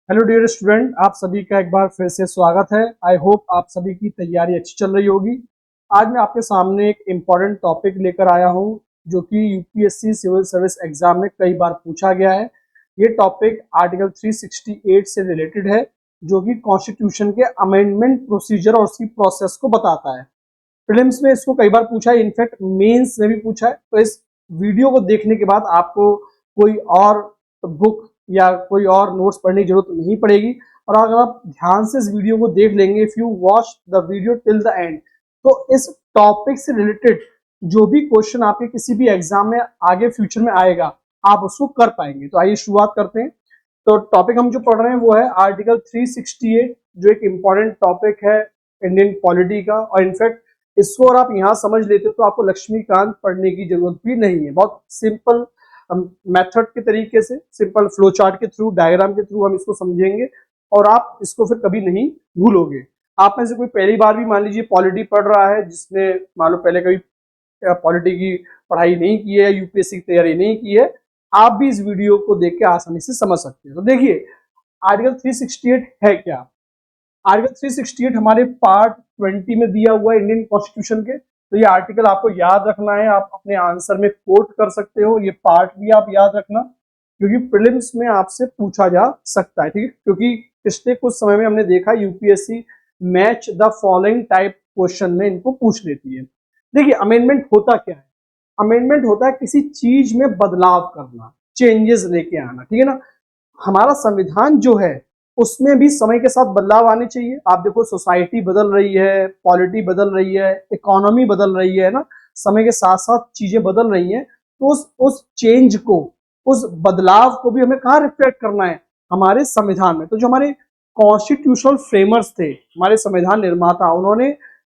Hello dear student, आप सभी का एक बार फिर से स्वागत है। आई होप आप सभी की तैयारी अच्छी चल रही होगी। आज मैं आपके सामने एक इम्पॉर्टेंट टॉपिक लेकर आया हूं जो कि यूपीएससी सिविल सर्विस एग्जाम में कई बार पूछा गया है। ये टॉपिक आर्टिकल 368 से रिलेटेड है जो कि कॉन्स्टिट्यूशन के अमेंडमेंट प्रोसीजर और उसकी प्रोसेस को बताता है। प्रीलिम्स में इसको कई बार पूछा है, इनफैक्ट मेंस में भी पूछा है। तो इस वीडियो को देखने के बाद आपको कोई और बुक या कोई और नोट्स पढ़ने की जरूरत नहीं पड़ेगी। और अगर आप ध्यान से इस वीडियो को देख लेंगे, if you watch the video till the end, तो इस टॉपिक से रिलेटेड जो भी क्वेश्चन आपके किसी भी एग्जाम में आगे फ्यूचर में आएगा, आप उसको कर पाएंगे। तो आइए शुरुआत करते हैं। तो टॉपिक हम जो पढ़ रहे हैं वो है आर्टिकल 368, जो एक इम्पॉर्टेंट टॉपिक है इंडियन पॉलिटी का। और इनफैक्ट इसको अगर आप यहाँ समझ लेते हो तो आपको लक्ष्मीकांत पढ़ने की जरूरत भी नहीं है। बहुत सिंपल मेथड के तरीके से, सिंपल फ्लो चार्ट के थ्रू, डायग्राम के थ्रू हम इसको समझेंगे और आप इसको फिर कभी नहीं भूलोगे। आप में से कोई पहली बार भी मान लीजिए पॉलिटी पढ़ रहा है, जिसने मान लो पहले कभी पॉलिटी की पढ़ाई नहीं की है, यूपीएससी की तैयारी नहीं की है, आप भी इस वीडियो को देख के आसानी से समझ सकते हैं। तो देखिए आर्टिकल 368 है क्या। आर्टिकल 368 हमारे पार्ट 20 में दिया हुआ है इंडियन कॉन्स्टिट्यूशन के। तो ये आर्टिकल आपको याद रखना है, आप अपने आंसर में कोट कर सकते हो। ये पार्ट भी आप याद रखना क्योंकि प्रीलिम्स में आपसे पूछा जा सकता है, ठीक है। क्योंकि पिछले कुछ समय में हमने देखा UPSC match the following type question में इनको पूछ लेती है। देखिए अमेंडमेंट होता क्या है। अमेंडमेंट होता है किसी चीज में बदलाव करना, चेंजेस लेके आना, ठीक है ना। हमारा संविधान जो है उसमें भी समय के साथ बदलाव आने चाहिए। आप देखो सोसाइटी बदल रही है, पॉलिटी बदल रही है, इकोनॉमी बदल रही है ना, समय के साथ साथ चीजें बदल रही हैं। तो उस चेंज को, उस बदलाव को भी हमें कहाँ रिफ्लेक्ट करना है, हमारे संविधान में। तो जो हमारे कॉन्स्टिट्यूशनल फ्रेमर्स थे, हमारे संविधान निर्माता, उन्होंने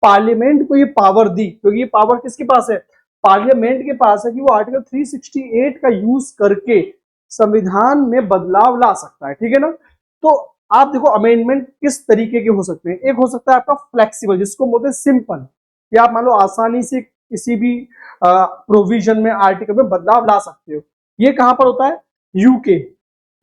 पार्लियामेंट को ये पावर दी। क्योंकि ये पावर किसके पास है, पार्लियामेंट के पास है, कि वो आर्टिकल 368 का यूज करके संविधान में बदलाव ला सकता है, ठीक है ना। तो आप देखो अमेंडमेंट किस तरीके के हो सकते हैं। एक हो सकता है आपका फ्लेक्सिबल, जिसको बोलते हैं सिंपल, कि आप मान लो आसानी से किसी भी प्रोविजन में, आर्टिकल में बदलाव ला सकते हो। ये कहां पर होता है, यूके,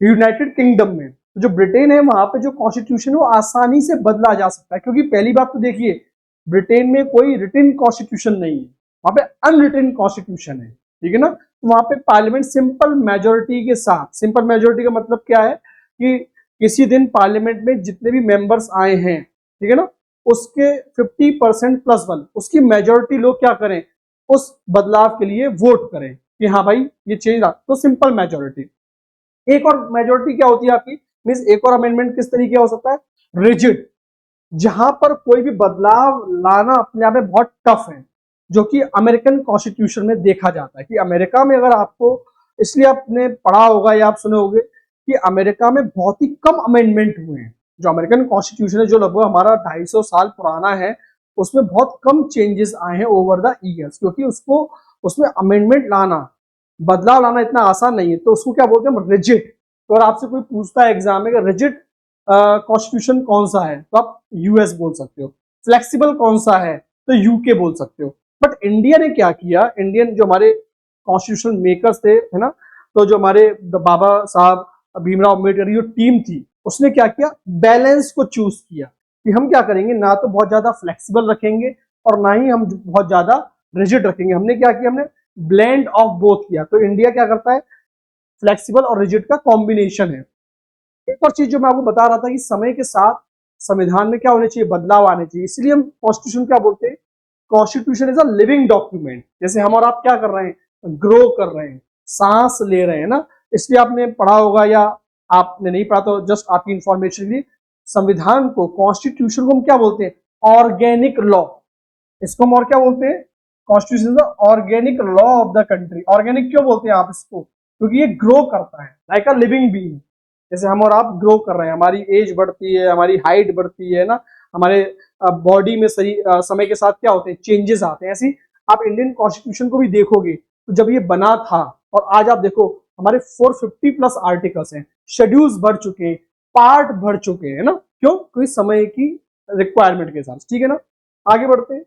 यूनाइटेड किंगडम में। तो जो ब्रिटेन है वहां पे जो कॉन्स्टिट्यूशन है वो आसानी से बदला जा सकता है। क्योंकि पहली बात तो देखिए, ब्रिटेन में कोई रिटन कॉन्स्टिट्यूशन नहीं है, वहां पे अनरिटन कॉन्स्टिट्यूशन है, ठीक है ना। तो वहां पे पार्लियामेंट सिंपल मेजोरिटी के साथ, सिंपल मेजोरिटी का मतलब क्या है कि किसी दिन पार्लियामेंट में जितने भी मेंबर्स आए हैं, ठीक है ना, उसके 50% प्लस वन, उसकी मेजोरिटी लोग क्या करें, उस बदलाव के लिए वोट करें कि हाँ भाई ये चेंज आ। तो सिंपल मेजोरिटी। एक और मेजोरिटी क्या होती है आपकी, मींस एक और अमेंडमेंट किस तरीके हो सकता है, रिजिड, जहां पर कोई भी बदलाव लाना अपने आप में बहुत टफ है, जो कि अमेरिकन कॉन्स्टिट्यूशन में देखा जाता है। कि अमेरिका में अगर आपको, इसलिए आपने पढ़ा होगा या आप सुने होंगे कि अमेरिका में बहुत ही कम अमेंडमेंट हुए हैं। जो अमेरिकन कॉन्स्टिट्यूशन है, जो लगभग हमारा 250 साल पुराना है, उसमें बहुत कम चेंजेस आए हैं ओवर द ईयर्स। क्योंकि उसको, उसमें अमेंडमेंट लाना, बदलाव लाना इतना आसान नहीं है। तो उसको क्या बोलते हैं, रिजिड। तो अगर आपसे कोई पूछता है एग्जाम में कि रिजिड कॉन्स्टिट्यूशन कौन सा है, तो आप यूएस बोल सकते हो। फ्लेक्सिबल कौन सा है, तो यूके बोल सकते हो। बट इंडिया ने क्या किया, इंडियन जो हमारे कॉन्स्टिट्यूशन मेकर्स थे, है ना, तो जो हमारे बाबा साहब भीमराव अम्बेडकर की जो टीम थी, उसने क्या किया, बैलेंस को चूज किया कि हम क्या करेंगे, ना तो बहुत ज्यादा फ्लेक्सिबल रखेंगे और ना ही हम बहुत ज्यादा रिजिड रखेंगे। हमने क्या किया, हमने ब्लेंड ऑफ बोथ किया। तो इंडिया क्या करता है, फ्लेक्सिबल और रिजिड का कॉम्बिनेशन है। एक और चीज जो मैं आपको बता रहा था कि समय के साथ संविधान में क्या होने चाहिए, बदलाव आने चाहिए। इसलिए हम कॉन्स्टिट्यूशन क्या बोलते हैं, constitution is a living document. जैसे हम और आप क्या कर रहे हैं, ग्रो कर रहे हैं, सांस ले रहे हैं ना। इसलिए आपने पढ़ा होगा या आपने नहीं पढ़ा तो जस्ट आपकी इंफॉर्मेशन के लिए, संविधान को, कॉन्स्टिट्यूशन को हम क्या बोलते हैं, ऑर्गेनिक लॉ। इसको हम और क्या बोलते हैं, constitution is the organic law of the country. Organic क्यों बोलते हैं आप इसको, क्योंकि ये ग्रो करता है लाइक अ लिविंग बीइंग। जैसे हम और आप ग्रो कर रहे हैं, हमारी एज बढ़ती है, हमारी हाइट बढ़ती है ना, हमारे बॉडी में सही समय के साथ क्या होते हैं, चेंजेस आते हैं। ऐसी आप इंडियन कॉन्स्टिट्यूशन को भी देखोगे तो जब ये बना था और आज आप देखो, हमारे 450 प्लस आर्टिकल्स हैं, शेड्यूल्स बढ़ चुके हैं, पार्ट बढ़ चुके हैं ना। क्यों, क्योंकि समय की रिक्वायरमेंट के साथ, ठीक है ना। आगे बढ़ते हैं।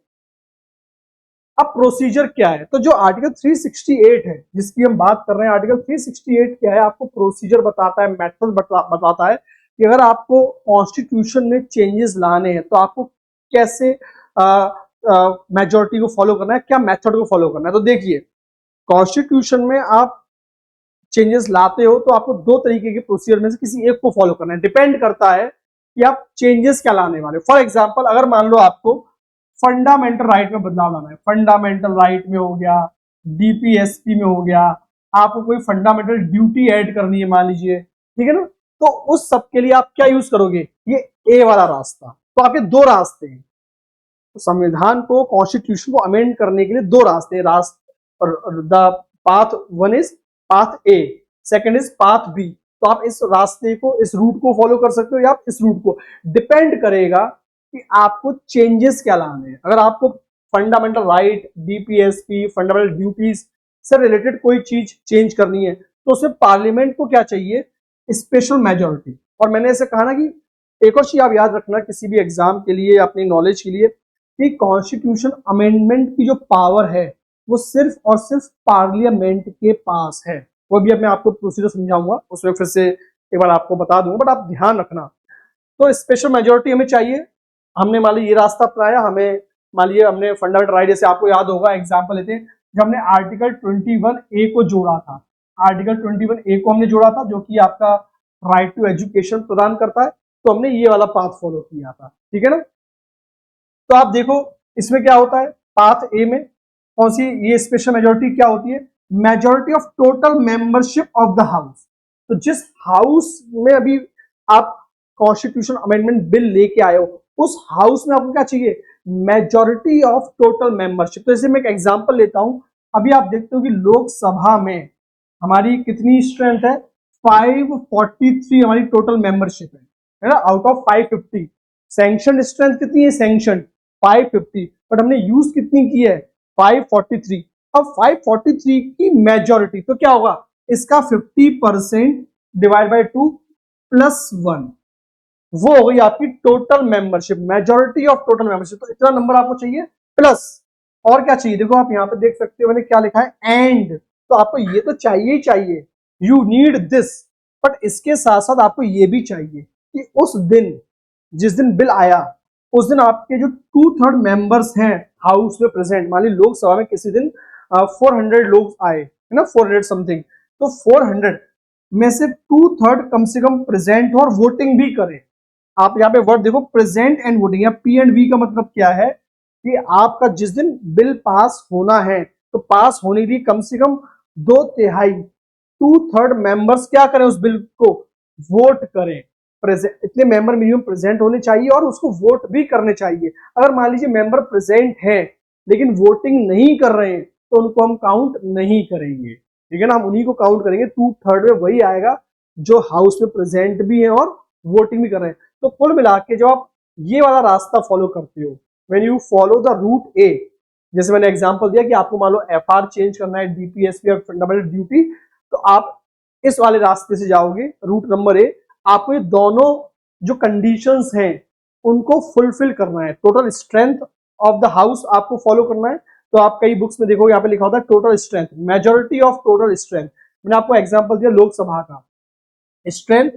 अब प्रोसीजर क्या है, तो जो आर्टिकल 368 है जिसकी हम बात कर रहे हैं, आर्टिकल 368 क्या है, आपको प्रोसीजर बताता है, मेथड बताता है कि अगर आपको कॉन्स्टिट्यूशन में चेंजेस लाने हैं तो आपको कैसे मेजोरिटी को फॉलो करना है, क्या मेथड को फॉलो करना है। तो देखिए, कॉन्स्टिट्यूशन में आप चेंजेस लाते हो तो आपको दो तरीके के प्रोसीजर में से किसी एक को फॉलो करना है। डिपेंड करता है कि आप चेंजेस क्या लाने वाले हो। फॉर एग्जाम्पल, अगर मान लो आपको फंडामेंटल राइट में बदलाव लाना है, फंडामेंटल राइट में हो गया, डीपीएसपी में हो गया, आपको कोई फंडामेंटल ड्यूटी ऐड करनी है मान लीजिए, ठीक है ना, तो उस सब के लिए आप क्या यूज करोगे, ये ए वाला रास्ता। तो आपके दो रास्ते हैं, तो संविधान को, कॉन्स्टिट्यूशन को अमेंड करने के लिए दो रास्ते, the path one is path A, second is path B. तो आप इस रास्ते को, इस रूट को फॉलो कर सकते हो या आप इस रूट को, डिपेंड करेगा कि आपको चेंजेस क्या लाने हैं। अगर आपको fundamental right, DPSP, fundamental duties से रिलेटेड कोई चीज चेंज करनी है तो उसमें पार्लियामेंट को क्या चाहिए, स्पेशल मेजोरिटी। और मैंने ऐसे कहा ना कि एक और चीज आप याद रखना किसी भी एग्जाम के लिए, अपनी नॉलेज के लिए, कि कॉन्स्टिट्यूशन अमेंडमेंट की जो पावर है वो सिर्फ और सिर्फ पार्लियामेंट के पास है। वो भी अब मैं आपको प्रोसीजर समझाऊंगा, उसमें फिर से एक बार आपको बता दूंगा, बट आप ध्यान रखना। तो स्पेशल मेजोरिटी हमें चाहिए। हमने मान ली ये रास्ता अपनाया, हमें मान लीजिए हमने फंडामेंटल राइट, जैसे आपको याद होगा, एग्जाम्पल लेते हैं, जब हमने आर्टिकल 21A को जोड़ा था, आर्टिकल 21A को हमने जोड़ा था, जो कि आपका राइट टू एजुकेशन प्रदान करता है, तो हमने ये वाला पाथ फॉलो किया था, ठीक है ना। तो आप देखो इसमें क्या होता है, पाथ ए में कौन सी ये स्पेशल मेजोरिटी क्या होती है, majority of total membership of the house. तो जिस हाउस में अभी आप कॉन्स्टिट्यूशन अमेंडमेंट बिल लेके आए हो, उस हाउस में आपको क्या चाहिए, मेजोरिटी ऑफ टोटल मेंबरशिप। तो जैसे मैं एक एग्जांपल लेता हूं, अभी आप देखते हो कि लोकसभा में हमारी कितनी स्ट्रेंथ है, 543 हमारी टोटल मेंबरशिप है ना, आउट ऑफ 550। सैंक्शन स्ट्रेंथ कितनी है, सैंक्शन 550, बट हमने यूज कितनी की है, 543। अब 543 की मेजोरिटी तो क्या होगा, इसका 50% डिवाइड बाय 2 प्लस 1, वो हो गई आपकी total membership, majority of total membership. तो इतना नंबर आपको चाहिए, प्लस और क्या चाहिए, देखो आप यहाँ पे देख सकते हो मैंने क्या लिखा है, एंड। तो आपको ये तो चाहिए ही चाहिए, यू नीड दिस, बट इसके साथ साथ आपको ये भी चाहिए कि उस दिन, जिस दिन बिल आया, उस दिन आपके जो 2/3 मेंबर्स हैं हाउस में प्रेजेंट, मान ली लोकसभा में किसी दिन 400 लोग आए है ना, 400 समथिंग, तो 400 में से 2/3 कम से कम प्रेजेंट हो और वोटिंग भी करें। आप यहाँ पे वर्ड देखो, प्रेजेंट एंड वोटिंग, या पी एंड वी का मतलब क्या है, कि आपका जिस दिन बिल पास होना है, तो पास होने के लिए कम से कम 2/3 2/3 मेंबर्स क्या करें, उस बिल को वोट करें। इतने मेंबर मिनिमम प्रेजेंट होने चाहिए और उसको वोट भी करने चाहिए। अगर मान लीजिए मेंबर प्रेजेंट है लेकिन वोटिंग नहीं कर रहे हैं तो उनको हम काउंट नहीं करेंगे, ठीक है ना, हम उन्हीं को काउंट करेंगे। 2/3 में वही आएगा जो हाउस में प्रेजेंट भी है और वोटिंग भी कर रहे हैं। तो कुल मिला के जब आप ये वाला रास्ता फॉलो करते हो, when you follow the route A, जैसे मैंने एग्जांपल दिया कि आपको मान लो एफआर चेंज करना है, डीपीएसपी और फंडामेंटल ड्यूटी, तो आप इस वाले रास्ते से जाओगे, रूट नंबर ए। आपको ये दोनों जो कंडीशंस हैं उनको फुलफिल करना है, total strength of the house आपको फॉलो करना है। तो आप कई बुक्स में देखोगे यहाँ पे लिखा होता है total strength, majority of total strength. मैंने आपको एग्जांपल दिया लोकसभा का, स्ट्रेंथ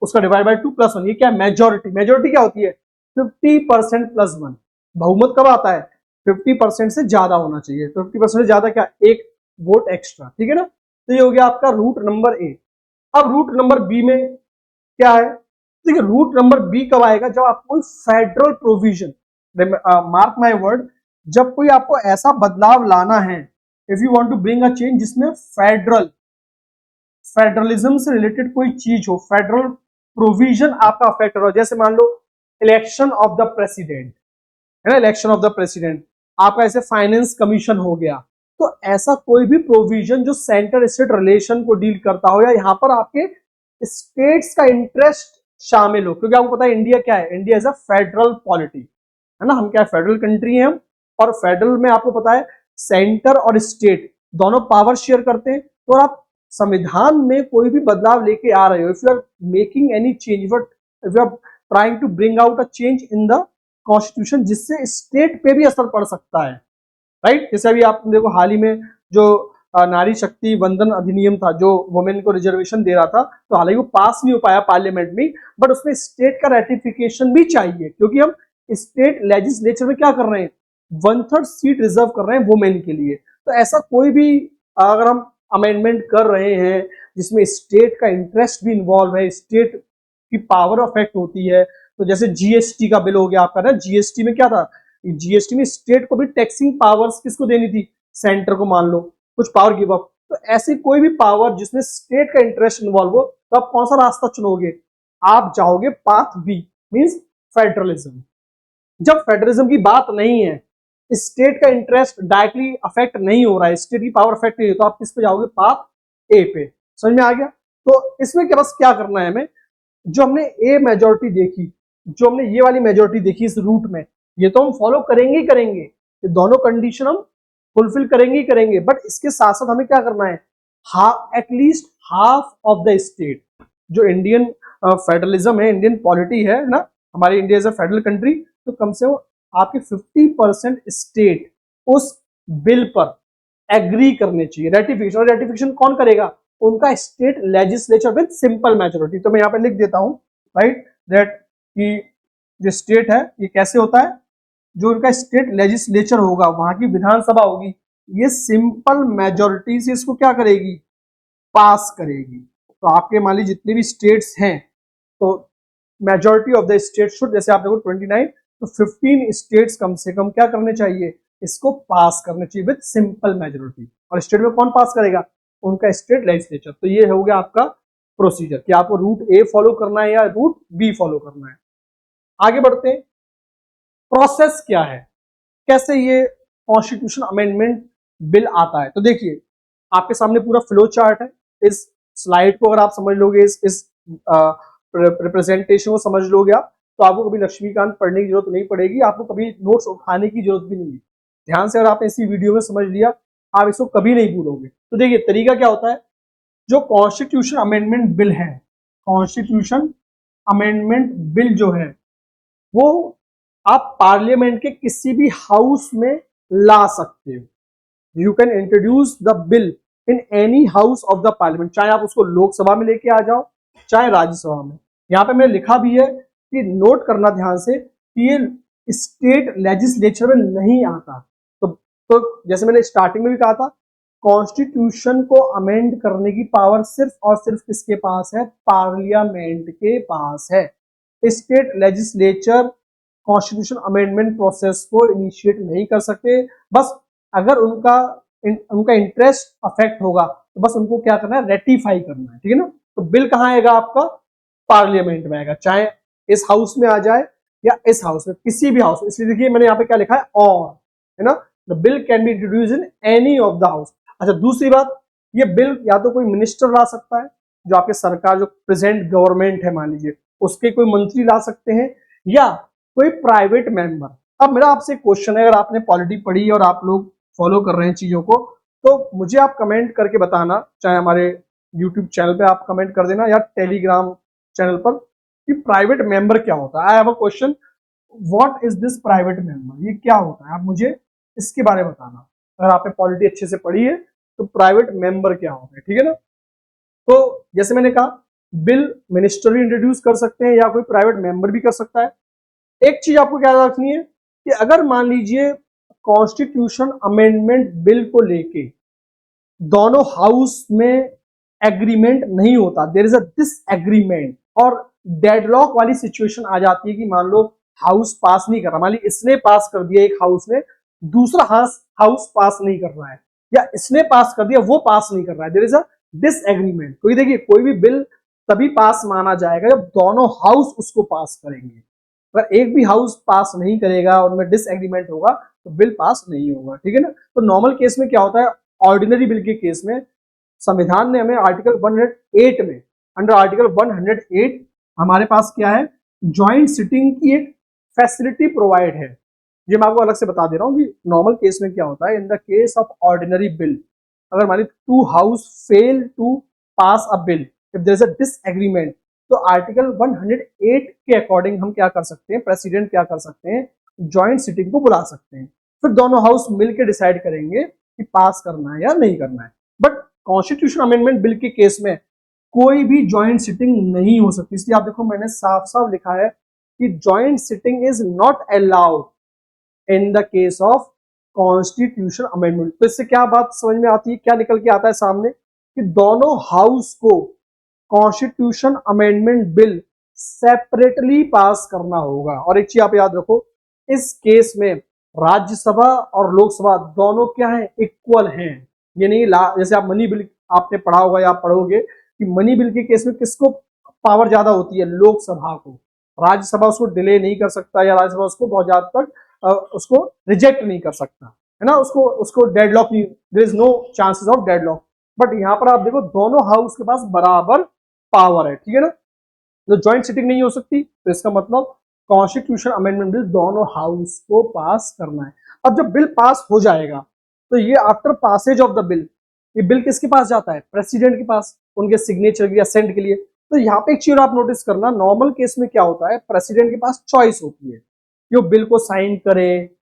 उसका डिवाइड बाय 2 प्लस 1, ये क्या है, मेजोरिटी। मेजोरिटी क्या होती है, 50% प्लस 1। बहुमत कब आता है, 50% से ज्यादा होना चाहिए। तो 50% से ज्यादा क्या, एक वोट एक्स्ट्रा, ठीक है ना। तो ये हो गया आपका रूट नंबर ए। अब रूट नंबर बी में क्या है, देखिए रूट नंबर बी कब आएगा, जब आपको कोई federal provision, mark my word, जब कोई आपको ऐसा बदलाव लाना है, if you want to bring a change जिसमें फेडरलिज्म से रिलेटेड कोई चीज हो, फेडरल प्रोविजन आपका अफेक्ट हो, जैसे मान लो इलेक्शन ऑफ द प्रेसिडेंट है ना, इलेक्शन ऑफ द प्रेसिडेंट, आपका ऐसे फाइनेंस कमीशन हो गया। तो ऐसा कोई भी प्रोविजन जो सेंटर स्टेट रिलेशन को डील करता हो, या यहाँ पर आपके स्टेट्स का इंटरेस्ट शामिल हो, क्योंकि आपको पता है इंडिया क्या है, India is a federal polity है ना, हम क्या है, फेडरल कंट्री है हम। और फेडरल में आपको पता है सेंटर और स्टेट दोनों पावर शेयर करते हैं। तो आप संविधान में कोई भी बदलाव लेके आ रहे हो, if you are making any change, if you are trying to bring out a change in the constitution जिससे स्टेट पे भी असर पड़ सकता है, राइट। जैसे अभी आप देखो हाल ही में जो नारी शक्ति वंदन अधिनियम था जो वुमेन को रिजर्वेशन दे रहा था, तो हालांकि वो पास नहीं हो पाया पार्लियामेंट में, बट उसमें स्टेट का रेटिफिकेशन भी चाहिए, क्योंकि हम स्टेट लेजिस्लेचर में क्या कर रहे हैं, 1/3 सीट रिजर्व कर रहे हैं वुमेन के लिए। तो ऐसा कोई भी अगर हम अमेंडमेंट कर रहे हैं जिसमें स्टेट का इंटरेस्ट भी इन्वॉल्व है, स्टेट की पावर अफेक्ट होती है, तो जैसे जीएसटी का बिल हो गया आपका ना, जीएसटी में क्या था, जीएसटी में स्टेट को भी टैक्सिंग पावर्स किसको देनी थी, सेंटर को, मान लो कुछ पावर गिव अप। तो ऐसी कोई भी पावर जिसमें स्टेट का इंटरेस्ट इन्वॉल्व हो, तो आप कौन सा रास्ता चुनोगे, आप जाओगे पाथ बी, मींस फेडरलिज्म। जब फेडरलिज्म की बात नहीं है, स्टेट का इंटरेस्ट डायरेक्टली अफेक्ट नहीं हो रहा है, स्टेट की पावर अफेक्ट नहीं है, तो आप किस पे जाओगे, पाथ ए पे। समझ में आ गया। तो इसमें क्या बस क्या करना है हमें, जो हमने ए मेजोरिटी देखी, जो हमने ये वाली मेजोरिटी देखी इस रूट में, ये तो हम फॉलो करेंगे ही करेंगे, ये दोनों कंडीशन हम फुलफिल करेंगे ही करेंगे, बट इसके साथ साथ हमें क्या करना है, at least half of the state, जो इंडियन फेडरलिज्म है, इंडियन पॉलिटी है ना, हमारी India is a federal country, तो कम से कम आपके 50% स्टेट उस बिल पर एग्री करने चाहिए, रेटिफिकेशन। और रेटिफिकेशन कौन करेगा, उनका state legislature with simple majority. तो मैं यहाँ पे लिख देता हूं, राइट, दैट कि जो स्टेट है ये कैसे होता है, जो उनका स्टेट लेजिस्लेचर होगा, वहां की विधानसभा होगी, ये सिंपल मेजोरिटी से इसको क्या करेगी, पास करेगी। तो आपके मान लीजिए जितने भी स्टेट्स हैं, तो majority of the state should, जैसे आप देखो 29, तो 15 स्टेट्स कम से कम क्या करने चाहिए, इसको पास करने चाहिए विद सिंपल मेजोरिटी। और स्टेट में कौन पास करेगा, उनका स्टेट लेजिस्लेचर। तो ये हो गया आपका प्रोसीजर कि आपको रूट ए फॉलो करना है या रूट बी फॉलो करना है। आगे बढ़ते हैं, प्रोसेस क्या है, कैसे ये कॉन्स्टिट्यूशन अमेंडमेंट बिल आता है। तो देखिए आपके सामने पूरा फ्लो चार्ट है, इस स्लाइड को अगर आप समझ लोगे, इस रिप्रेजेंटेशन को समझ लोगे आप, तो आपको कभी लक्ष्मीकांत पढ़ने की जरूरत नहीं पड़ेगी, आपको कभी नोट्स उठाने की जरूरत भी नहीं है। ध्यान से अगर आपने इसी वीडियो में समझ लिया, आप इसको कभी नहीं भूलोगे। तो देखिए तरीका क्या होता है, जो कॉन्स्टिट्यूशन अमेंडमेंट बिल है, कॉन्स्टिट्यूशन अमेंडमेंट बिल जो है वो आप पार्लियामेंट के किसी भी हाउस में ला सकते हो। You can introduce the bill in any house of the parliament, चाहे आप उसको लोकसभा में लेके आ जाओ, चाहे राज्यसभा में। यहाँ पे मैंने लिखा भी है कि नोट करना ध्यान से कि ये स्टेट लेजिस्लेचर में नहीं आता। तो जैसे मैंने स्टार्टिंग में भी कहा था, कॉन्स्टिट्यूशन को अमेंड करने की पावर सिर्फ और सिर्फ किसके पास है, पार्लियामेंट के पास है। State legislature constitution amendment process को इनिशिएट नहीं कर सकते, बस अगर उनका इंटरेस्ट अफेक्ट होगा तो बस उनको क्या करना है, रेटिफाई करना है, ठीक है ना। तो बिल कहाँ आएगा आपका, पार्लियामेंट में आएगा, चाहे इस हाउस में आ जाए या इस हाउस में, किसी भी हाउस में। इसलिए देखिए मैंने यहाँ पे क्या लिखा है, और, है ना, the bill can be introduce in any of the house. अच्छा दूसरी बात, ये बिल या तो कोई मिनिस्टर ला सकता है, जो आपके सरकार, जो प्रेजेंट गवर्नमेंट है मान लीजिए, उसके कोई मंत्री ला सकते हैं, या कोई प्राइवेट मेंबर। अब मेरा आपसे क्वेश्चन है, अगर आपने पॉलिटी पढ़ी और आप लोग फॉलो कर रहे हैं चीजों को, तो मुझे आप कमेंट करके बताना, चाहे हमारे यूट्यूब चैनल पे आप कमेंट कर देना या टेलीग्राम चैनल पर, कि प्राइवेट मेंबर क्या होता है। I have a question, what is this private member, ये क्या होता है, आप मुझे इसके बारे में बताना। अगर आपने पॉलिटी अच्छे से पढ़ी है तो प्राइवेट मेंबर क्या होता है, ठीक है ना। तो जैसे मैंने कहा, बिल मिनिस्टर भी इंट्रोड्यूस कर सकते हैं या कोई प्राइवेट मेंबर भी कर सकता है। एक चीज आपको क्या रखनी है कि अगर मान लीजिए कॉन्स्टिट्यूशन अमेंडमेंट बिल को लेके दोनों हाउस में एग्रीमेंट नहीं होता, देयर इज अ डिसएग्रीमेंट, और डेडलॉक वाली सिचुएशन आ जाती है कि मान लो हाउस पास नहीं कर रहा, मान ली इसने पास कर दिया एक हाउस ने, दूसरा हाउस पास नहीं कर रहा है, या इसने पास कर दिया वो पास नहीं कर रहा है, देयर इज अ डिसएग्रीमेंट। क्योंकि देखिए कोई भी बिल तभी पास माना जाएगा जब दोनों हाउस उसको पास करेंगे। अगर एक भी हाउस पास नहीं करेगा, उनमें डिसएग्रीमेंट होगा, तो बिल पास नहीं होगा, ठीक है ना। तो नॉर्मल केस में क्या होता है, ऑर्डिनरी बिल के केस में संविधान ने हमें आर्टिकल 108 में, अंडर आर्टिकल 108 हमारे पास क्या है, ज्वाइंट सिटिंग की एक फैसिलिटी प्रोवाइड है। ये मैं आपको अलग से बता दे रहा हूँ कि नॉर्मल केस में क्या होता है। In the case of ordinary bill, अगर मान लीजिए two house fail to pass a bill, if there is a disagreement, तो आर्टिकल 108 के अकॉर्डिंग हम क्या कर सकते हैं, प्रेसिडेंट क्या कर सकते हैं, ज्वाइंट सिटिंग को बुला सकते हैं, फिर दोनों हाउस मिलकर डिसाइड करेंगे कि पास करना है या नहीं करना है। बट कॉन्स्टिट्यूशन अमेंडमेंट बिल के केस में कोई भी ज्वाइंट सिटिंग नहीं हो सकती। इसलिए आप देखो मैंने साफ साफ लिखा है कि joint sitting is not allowed in the case of constitution amendment. तो इससे क्या बात समझ में आती है, क्या निकल के आता है सामने, कि दोनों हाउस को कॉन्स्टिट्यूशन अमेंडमेंट बिल सेपरेटली पास करना होगा। और एक चीज आप याद रखो, इस केस में राज्यसभा और लोकसभा दोनों क्या है, इक्वल हैं। ये नहीं जैसे आप मनी बिल आपने पढ़ा होगा या पढ़ोगे कि मनी बिल के केस में किसको पावर ज्यादा होती है, लोकसभा को। राज्यसभा उसको डिले नहीं कर सकता या राज्यसभा उसको बहुत ज्यादा तक उसको रिजेक्ट नहीं कर सकता, है ना, उसको उसको डेडलॉक नहीं, there is no chances of deadlock. But यहाँ पर आप देखो दोनों हाउस के पास बराबर पावर है, ठीक है ना। तो ज्वाइंट सिटिंग नहीं हो सकती, तो इसका मतलब कॉन्स्टिट्यूशन अमेंडमेंट बिल दोनों हाउस को पास करना है। अब जब बिल पास हो जाएगा तो ये after passage of the bill, ये बिल किसके पास जाता है, प्रेसिडेंट के पास, उनके सिग्नेचर या सेंड के लिए। तो यहाँ पे एक चीज आप नोटिस करना, नॉर्मल केस में क्या होता है, प्रेसिडेंट के पास चॉइस होती है कि वो बिल को साइन करे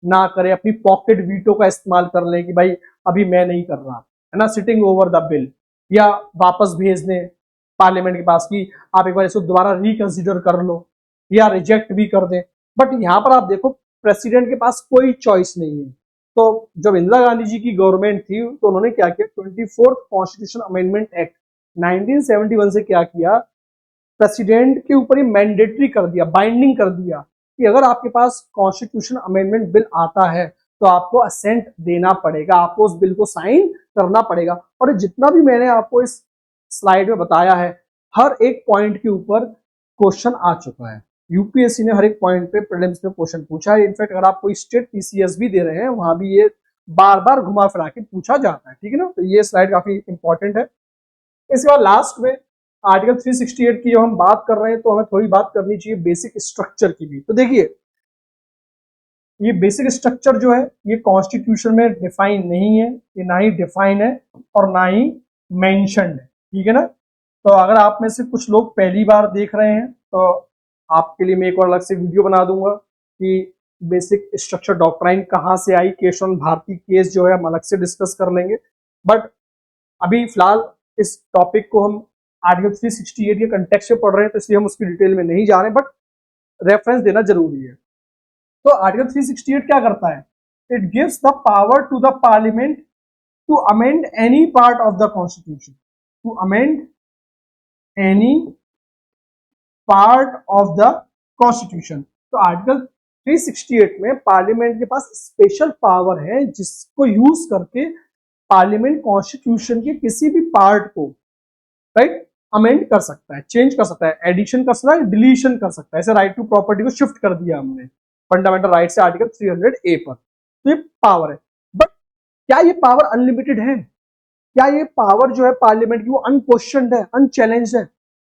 ना करे, अपनी पॉकेट वीटो का इस्तेमाल कर ले कि भाई अभी मैं नहीं कर रहा, है ना, सिटिंग ओवर द बिल, या वापस भेज दें पार्लियामेंट के पास कि आप एक बार इसको दोबारा रिकंसिडर कर लो, या रिजेक्ट भी कर दें। बट यहाँ पर आप देखो प्रेसिडेंट के पास कोई चॉइस नहीं है। तो जब इंदिरा गांधी जी की गवर्नमेंट थी तो उन्होंने क्या किया, 24th कॉन्स्टिट्यूशन अमेंडमेंट एक्ट 1971 से क्या किया, प्रेसिडेंट के ऊपर ही मैंडेटरी कर दिया, बाइंडिंग कर दिया कि अगर आपके पास कॉन्स्टिट्यूशन अमेंडमेंट बिल आता है तो आपको असेंट देना पड़ेगा, आपको उस बिल को साइन करना पड़ेगा। और जितना भी मैंने आपको इस स्लाइड में बताया है, हर एक पॉइंट के ऊपर क्वेश्चन आ चुका है। यूपीएससी ने हर एक पॉइंट पे प्रीलिम्स में क्वेश्चन पूछा है। इनफैक्ट अगर आप कोई स्टेट पीसीएस भी दे रहे हैं वहां भी ये बार बार घुमा फिरा के पूछा जाता है, ठीक है ना। तो ये स्लाइड काफी इंपॉर्टेंट है। इसके बाद लास्ट में आर्टिकल 368 की जब हम बात कर रहे हैं तो हमें थोड़ी बात करनी चाहिए बेसिक स्ट्रक्चर की भी। तो देखिए ये बेसिक स्ट्रक्चर जो है ये कॉन्स्टिट्यूशन में डिफाइन नहीं है, ये ना ही डिफाइन है और ना ही मेंशन्ड है, ठीक है ना। तो अगर आप में से कुछ लोग पहली बार देख रहे हैं तो आपके लिए मैं एक और अलग से वीडियो बना दूंगा कि बेसिक स्ट्रक्चर डॉक्ट्राइन कहाँ से आई, केशव भारती केस जो है हम अलग से डिस्कस कर लेंगे। बट अभी फिलहाल इस टॉपिक को हम आर्टिकल 368 के कंटेक्स्ट में पढ़ रहे हैं तो इसलिए हम उसकी डिटेल में नहीं जा रहे हैं, बट रेफरेंस देना जरूरी है। तो आर्टिकल 368 क्या करता है, it gives the power to the parliament to amend any part of the constitution, to amend any part of the constitution. तो आर्टिकल 368 में पार्लियामेंट के पास स्पेशल पावर है जिसको यूज करके पार्लियामेंट कॉन्स्टिट्यूशन के किसी भी पार्ट को राइट अमेंड कर सकता है, चेंज कर सकता है, एडिशन कर सकता है, डिलीशन कर सकता है। ऐसे राइट टू प्रॉपर्टी को शिफ्ट कर दिया हमने फंडामेंटल राइट से आर्टिकल 300A पर। तो ये पावर है, बट क्या ये पावर अनलिमिटेड है, क्या ये पावर जो है पार्लियामेंट की वो अनक्वेश्चनड है, अनचैलेंज्ड है।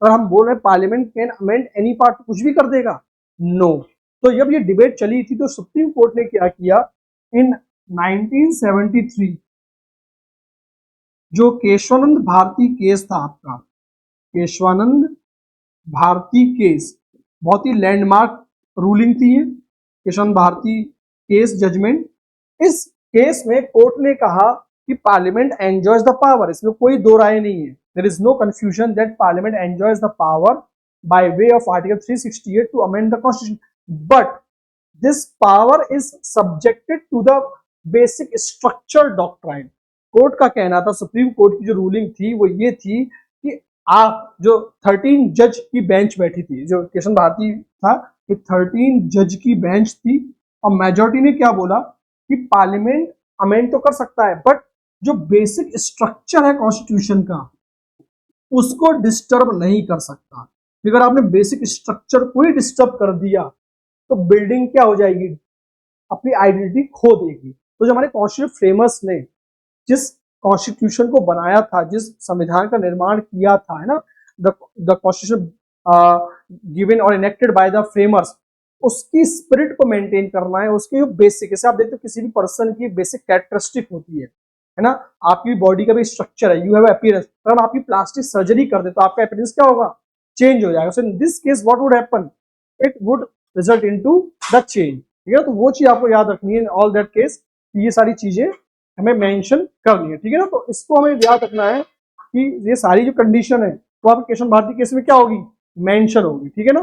और हम बोल रहे हैं parliament can amend any part, कुछ भी कर देगा, नो। तो जब ये डिबेट चली थी तो सुप्रीम कोर्ट ने क्या किया, इन 1973 जो केशवानंद भारती केस था आपका, केशवानंद भारती केस बहुत ही लैंडमार्क रूलिंग थी ये केशवानंद भारती केस जजमेंट। इस केस में कोर्ट ने कहा कि पार्लियामेंट एंजॉयज द पावर, इसमें कोई दो राय नहीं है, there is no confusion that parliament enjoys the power by way of article 368 to amend the constitution, but this power is subjected to the basic structure doctrine. Court का कहना था, supreme court की जो रूलिंग थी वो ये थी कि आप जो 13 जज की बेंच बैठी थी, जो केशव भारती था, ये 13 जज की बेंच थी और मेजोरिटी ने क्या बोला कि पार्लियामेंट अमेंड तो कर सकता है बट जो बेसिक स्ट्रक्चर है कॉन्स्टिट्यूशन का उसको डिस्टर्ब नहीं कर सकता। अगर आपने बेसिक स्ट्रक्चर को ही डिस्टर्ब कर दिया तो बिल्डिंग क्या हो जाएगी, अपनी आइडेंटिटी खो देगी। तो जो हमारे कॉन्स्टिट्यूशन फ्रेमर्स ने जिस कॉन्स्टिट्यूशन को बनाया था, जिस संविधान का निर्माण किया था, है ना, द कॉन्स्टिट्यूशन गिवन और इनेक्टेड बाय द फ्रेमर्स, उसकी स्पिरिट को मेंटेन करना है। उसके बेसिक, जैसे आप देखते हो किसी भी पर्सन की बेसिक कैरेक्टरिस्टिक होती है ना, आपकी बॉडी का भी स्ट्रक्चर है, यू हैव अपीयरेंस। अगर आपकी प्लास्टिक सर्जरी कर दे तो आपका अपीयरेंस क्या होगा, चेंज हो जाएगा। So in this case what would happen, it would result into the change, ठीक है। तो वो चीज आपको याद रखनी है इन ऑल दैट केस, ये सारी चीजें हमें मेंशन करनी है, ठीक है ना। तो इसको हमें याद रखना है कि ये सारी जो कंडीशन है वो आपके क्वेश्चन भारतीय केस में क्या होगी, मेंशन होगी, ठीक है ना।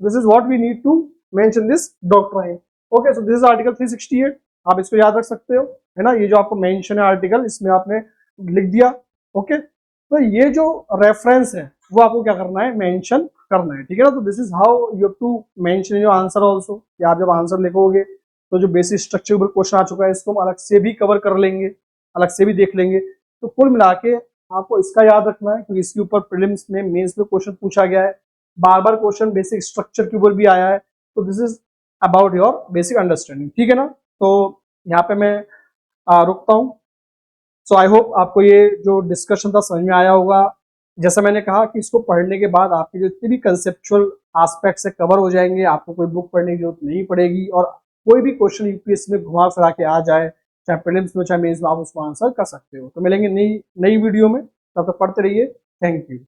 This is what we need to mention this doctrine. Okay, so this is article 368, आप इसको याद रख सकते हो, है ना। ये जो आपको मेंशन है आर्टिकल, इसमें आपने लिख दिया। ओके, तो ये जो रेफरेंस है वो आपको क्या करना है, मेंशन करना है, ठीक है ना। तो this is how you have to mention your answer also, कि आप जब आंसर लिखोगे तो जो बेसिक स्ट्रक्चर पर क्वेश्चन आ चुका है इसको हम अलग से भी कवर कर लेंगे, अलग से भी देख लेंगे। तो कुल मिला के आपको इसका याद रखना है, क्योंकि इसके ऊपर प्रीलिम्स में, मेंस में क्वेश्चन पूछा गया है, बार बार क्वेश्चन बेसिक स्ट्रक्चर के ऊपर भी आया है। तो this is about your basic understanding, ठीक है ना। तो यहाँ पे मैं रुकता हूँ। सो आई होप आपको ये जो डिस्कशन था समझ में आया होगा। जैसा मैंने कहा कि इसको पढ़ने के बाद आपके जितने भी कंसेप्चुअल एस्पेक्ट्स है कवर हो जाएंगे, आपको कोई बुक पढ़ने की जरूरत नहीं पड़ेगी, और कोई भी क्वेश्चन यूपीएससी में घुमा फिरा के आ जाए, चाहे प्रीलिम्स में चाहे मेंस में, आप उसको आंसर कर सकते हो। तो मिलेंगे नई नई वीडियो में, तब तक पढ़ते रहिए। Thank you.